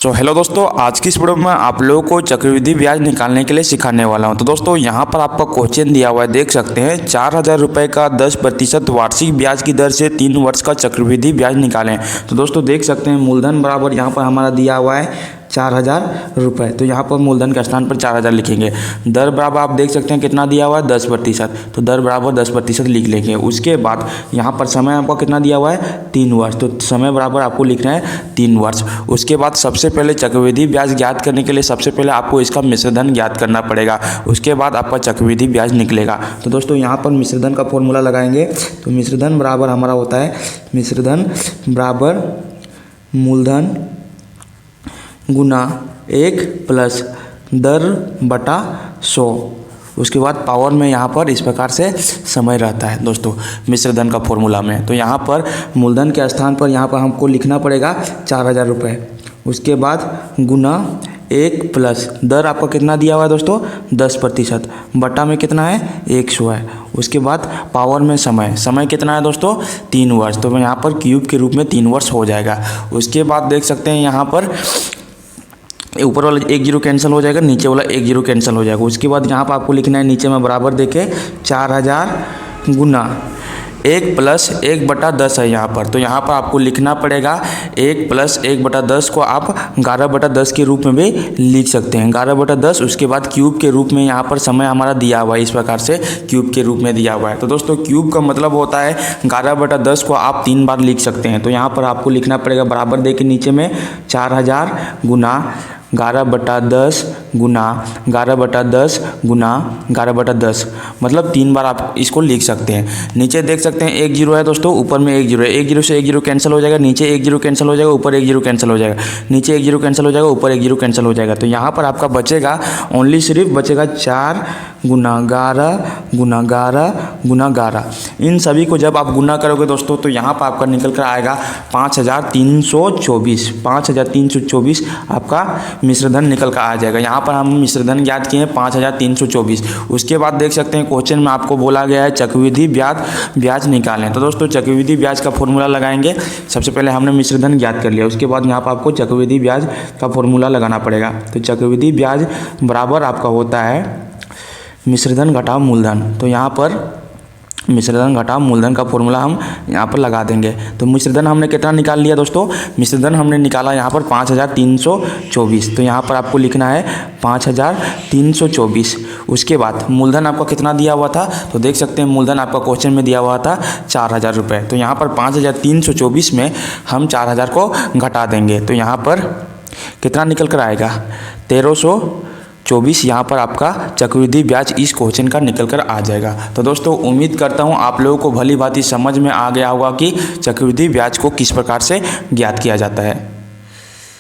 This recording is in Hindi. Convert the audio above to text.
हेलो दोस्तों, आज की इस वीडियो में आप लोगों को चक्रवृद्धि ब्याज निकालने के लिए सिखाने वाला हूं। तो दोस्तों यहाँ पर आपका क्वेश्चन दिया हुआ है, देख सकते हैं 4,000 रुपये का 10% वार्षिक ब्याज की दर से 3 वर्ष का चक्रवृद्धि ब्याज निकालें। तो दोस्तों देख सकते हैं मूलधन बराबर यहाँ पर हमारा दिया हुआ है 4,000 रुपये। तो यहाँ पर मूलधन के स्थान पर 4,000 लिखेंगे। दर बराबर आप देख सकते हैं कितना दिया हुआ है 10%। तो दर बराबर 10% लिख लेंगे। उसके बाद यहाँ पर समय आपका कितना दिया हुआ है 3 वर्ष। तो समय बराबर आपको लिखना है 3 वर्ष। उसके बाद सबसे पहले चक्रवृद्धि ब्याज ज्ञात करने के लिए सबसे पहले आपको इसका मिश्रधन ज्ञात करना पड़ेगा। उसके बाद आपका चक्रवृद्धि ब्याज निकलेगा। तो दोस्तों यहाँ पर मिश्रधन का फॉर्मूला लगाएंगे। तो मिश्रधन बराबर हमारा होता है मिश्रधन बराबर मूलधन गुना 1 प्लस दर बटा 100। उसके बाद पावर में यहाँ पर इस प्रकार से समय रहता है दोस्तों मिश्रधन का फॉर्मूला में। तो यहाँ पर मूलधन के स्थान पर यहाँ पर हमको लिखना पड़ेगा 4,000 रुपये। उसके बाद गुना 1 प्लस दर आपका कितना दिया हुआ है दोस्तों 10%, बटा में कितना है 100 है। उसके बाद पावर में समय कितना है दोस्तों 3 वर्ष। तो यहाँ पर क्यूब के रूप में 3 वर्ष हो जाएगा। उसके बाद देख सकते हैं यहाँ पर ऊपर वाला 1 जीरो कैंसिल हो जाएगा, नीचे वाला 1 जीरो कैंसिल हो जाएगा। उसके बाद यहाँ पर आपको लिखना है नीचे में बराबर देके 4,000 गुना 1 प्लस 1/10 है यहाँ पर। तो यहाँ पर आपको लिखना पड़ेगा 1 प्लस 1/10 को आप 11/10 के रूप में भी लिख सकते हैं 11/10। उसके बाद क्यूब के रूप में यहाँ पर समय हमारा दिया हुआ है, इस प्रकार से क्यूब के रूप में दिया हुआ है। तो दोस्तों क्यूब का मतलब होता है 11/10 को आप 3 बार लिख सकते हैं। तो यहाँ पर आपको लिखना पड़ेगा बराबर दे के नीचे में 4,000 गुना 11/10 गुना 11/10 गुना 11/10, मतलब 3 बार आप इसको लिख सकते हैं। नीचे देख सकते हैं 1 जीरो है दोस्तों, ऊपर में 1 जीरो है। 1 जीरो से 1 जीरो कैंसिल हो जाएगा, नीचे 1 जीरो कैंसिल हो जाएगा, ऊपर 1 जीरो कैंसिल हो जाएगा, नीचे 1 जीरो कैंसिल हो जाएगा, ऊपर 1 जीरो कैंसिल हो जाएगा। तो यहाँ पर आपका बचेगा ओनली सिर्फ बचेगा 4 गुना 11 गुना 11 गुना 11। इन सभी को जब आप गुना करोगे दोस्तों तो यहाँ पर आपका निकल कर आएगा 5,324। 5,324 आपका मिश्रधन निकल कर आ जाएगा। यहाँ पर हम मिश्रधन ज्ञात किए हैं 5,324। उसके बाद देख सकते हैं क्वेश्चन में आपको बोला गया है चक्रवृद्धि ब्याज निकालें। तो दोस्तों चक्रवृद्धि ब्याज का फॉर्मूला लगाएंगे। सबसे पहले हमने मिश्रधन ज्ञात कर लिया, उसके बाद यहाँ पर आपको चक्रवृद्धि ब्याज का फॉर्मूला लगाना पड़ेगा। तो चक्रवृद्धि ब्याज बराबर आपका होता है मिश्रधन घटाव मूलधन। तो यहाँ पर मिश्रधन घटाव मूलधन का फॉर्मूला हम यहाँ पर लगा देंगे। तो मिश्रधन हमने कितना निकाल लिया दोस्तों, मिश्रधन हमने निकाला यहाँ पर 5,324। तो यहाँ पर आपको लिखना है 5,324। उसके बाद मूलधन आपका कितना दिया हुआ था, तो देख सकते हैं मूलधन आपका क्वेश्चन में दिया हुआ था 4,000 रुपये। तो यहाँ पर 5,324 में हम 4,000 को घटा देंगे। तो यहाँ पर कितना निकल कर आएगा 1,324। यहाँ पर आपका चक्रवृद्धि ब्याज इस क्वेश्चन का निकल कर आ जाएगा। तो दोस्तों उम्मीद करता हूँ आप लोगों को भली भांति समझ में आ गया होगा कि चक्रवृद्धि ब्याज को किस प्रकार से ज्ञात किया जाता है।